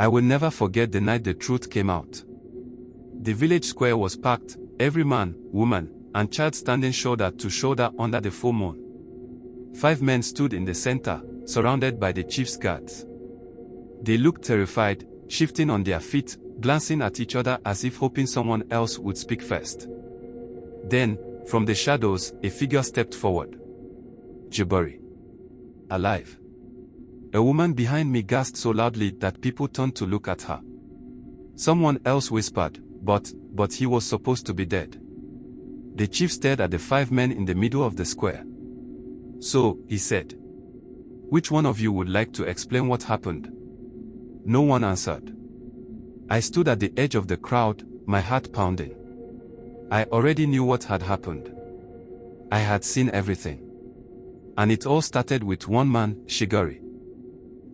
I will never forget the night the truth came out. The village square was packed, every man, woman, and child standing shoulder to shoulder under the full moon. 5 men stood in the center, surrounded by the chief's guards. They looked terrified, shifting on their feet, glancing at each other as if hoping someone else would speak first. Then, from the shadows, a figure stepped forward. Jabari. Alive. A woman behind me gasped so loudly that people turned to look at her. Someone else whispered, but he was supposed to be dead. The chief stared at the 5 men in the middle of the square. So, he said, "Which one of you would like to explain what happened?" No one answered. I stood at the edge of the crowd, my heart pounding. I already knew what had happened. I had seen everything. And it all started with one man, Shigori.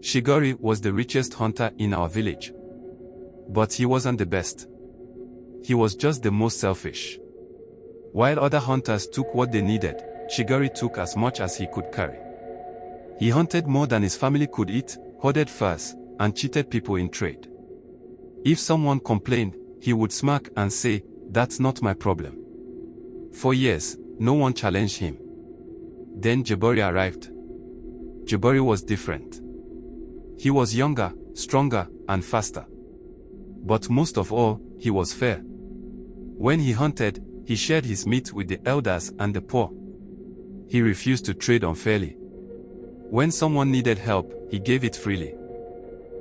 Shigori was the richest hunter in our village. But he wasn't the best. He was just the most selfish. While other hunters took what they needed, Shigori took as much as he could carry. He hunted more than his family could eat, hoarded furs, and cheated people in trade. If someone complained, he would smirk and say, "That's not my problem." For years, no one challenged him. Then Jabari arrived. Jabari was different. He was younger, stronger, and faster. But most of all, he was fair. When he hunted, he shared his meat with the elders and the poor. He refused to trade unfairly. When someone needed help, he gave it freely.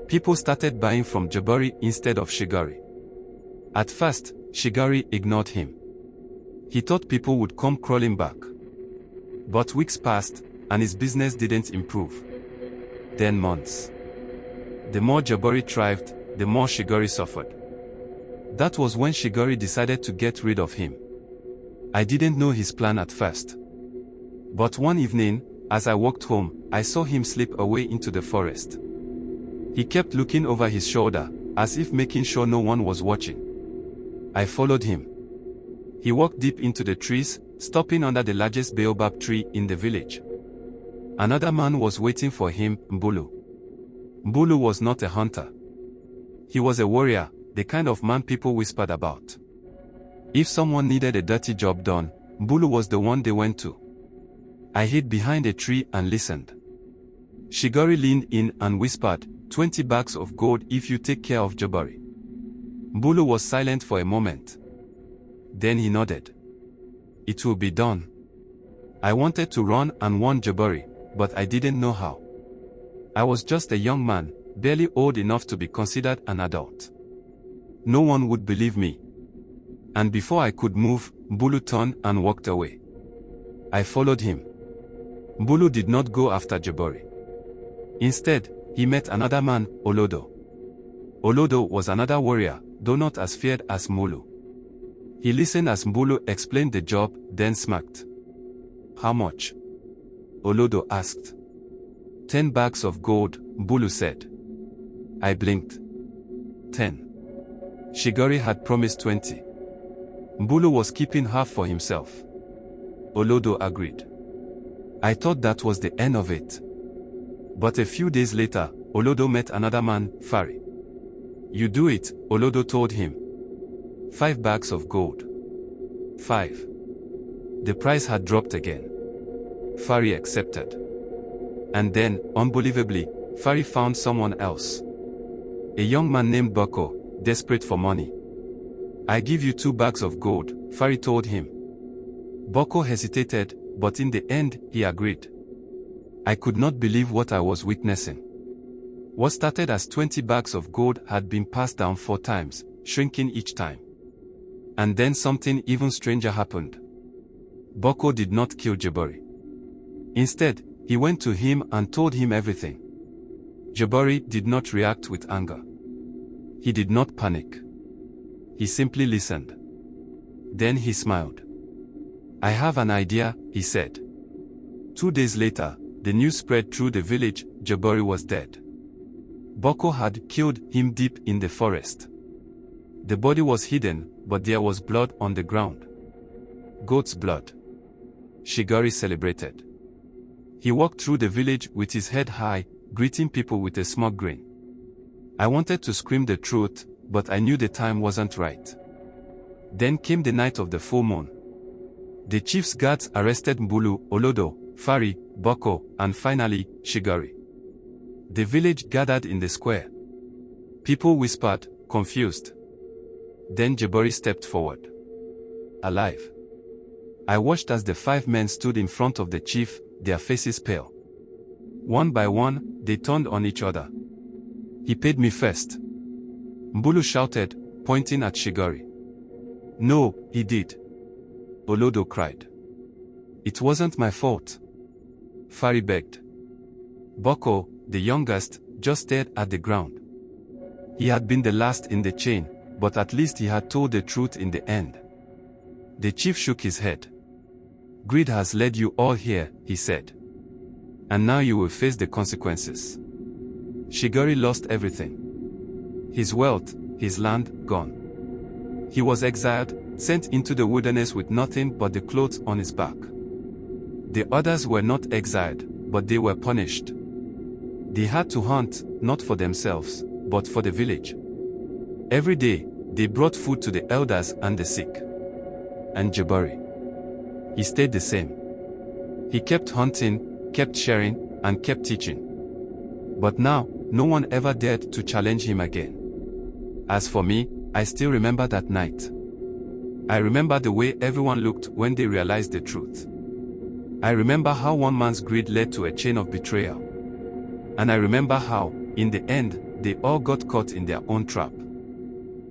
People started buying from Jabari instead of Shigori. At first, Shigori ignored him. He thought people would come crawling back. But weeks passed, and his business didn't improve. Then months. The more Jabari thrived, the more Shigori suffered. That was when Shigori decided to get rid of him. I didn't know his plan at first. But one evening, as I walked home, I saw him slip away into the forest. He kept looking over his shoulder, as if making sure no one was watching. I followed him. He walked deep into the trees, stopping under the largest baobab tree in the village. Another man was waiting for him, Mbulu. Mbulu was not a hunter. He was a warrior, the kind of man people whispered about. If someone needed a dirty job done, Mbulu was the one they went to. I hid behind a tree and listened. Shigori leaned in and whispered, 20 bags of gold if you take care of Jabari. Mbulu was silent for a moment. Then he nodded. It will be done. I wanted to run and warn Jabari, but I didn't know how. I was just a young man, barely old enough to be considered an adult. No one would believe me. And before I could move, Mbulu turned and walked away. I followed him. Mbulu did not go after Jabari. Instead, he met another man, Olodo. Olodo was another warrior, though not as feared as Mbulu. He listened as Mbulu explained the job, then smirked. How much? Olodo asked. 10 bags of gold, Mbulu said. I blinked. 10. Shigori had promised 20. Mbulu was keeping half for himself. Olodo agreed. I thought that was the end of it. But a few days later, Olodo met another man, Fari. You do it, Olodo told him. 5 bags of gold. 5. The price had dropped again. Fari accepted. And then, unbelievably, Fari found someone else. A young man named Boko, desperate for money. I give you 2 bags of gold, Fari told him. Boko hesitated, but in the end, he agreed. I could not believe what I was witnessing. What started as 20 bags of gold had been passed down 4 times, shrinking each time. And then something even stranger happened. Boko did not kill Jabari. Instead, he went to him and told him everything. Jabari did not react with anger. He did not panic. He simply listened. Then he smiled. I have an idea, he said. 2 days later, the news spread through the village, Jabari was dead. Boko had killed him deep in the forest. The body was hidden, but there was blood on the ground. Goat's blood. Shigori celebrated. He walked through the village with his head high, greeting people with a smug grin. I wanted to scream the truth, but I knew the time wasn't right. Then came the night of the full moon. The chief's guards arrested Mbulu, Olodo, Fari, Boko, and finally, Shigori. The village gathered in the square. People whispered, confused. Then Jabari stepped forward. Alive. I watched as the 5 men stood in front of the chief, their faces pale. One by one, they turned on each other. He paid me first. Mbulu shouted, pointing at Shigori. No, he did. Olodo cried. It wasn't my fault. Fari begged. Boko, the youngest, just stared at the ground. He had been the last in the chain, but at least he had told the truth in the end. The chief shook his head. Greed has led you all here, he said. And now you will face the consequences. Shigori lost everything. His wealth, his land, gone. He was exiled, sent into the wilderness with nothing but the clothes on his back. The others were not exiled, but they were punished. They had to hunt, not for themselves, but for the village. Every day, they brought food to the elders and the sick. And Jabari. He stayed the same. He kept hunting, kept sharing, and kept teaching. But now, no one ever dared to challenge him again. As for me, I still remember that night. I remember the way everyone looked when they realized the truth. I remember how one man's greed led to a chain of betrayal. And I remember how, in the end, they all got caught in their own trap.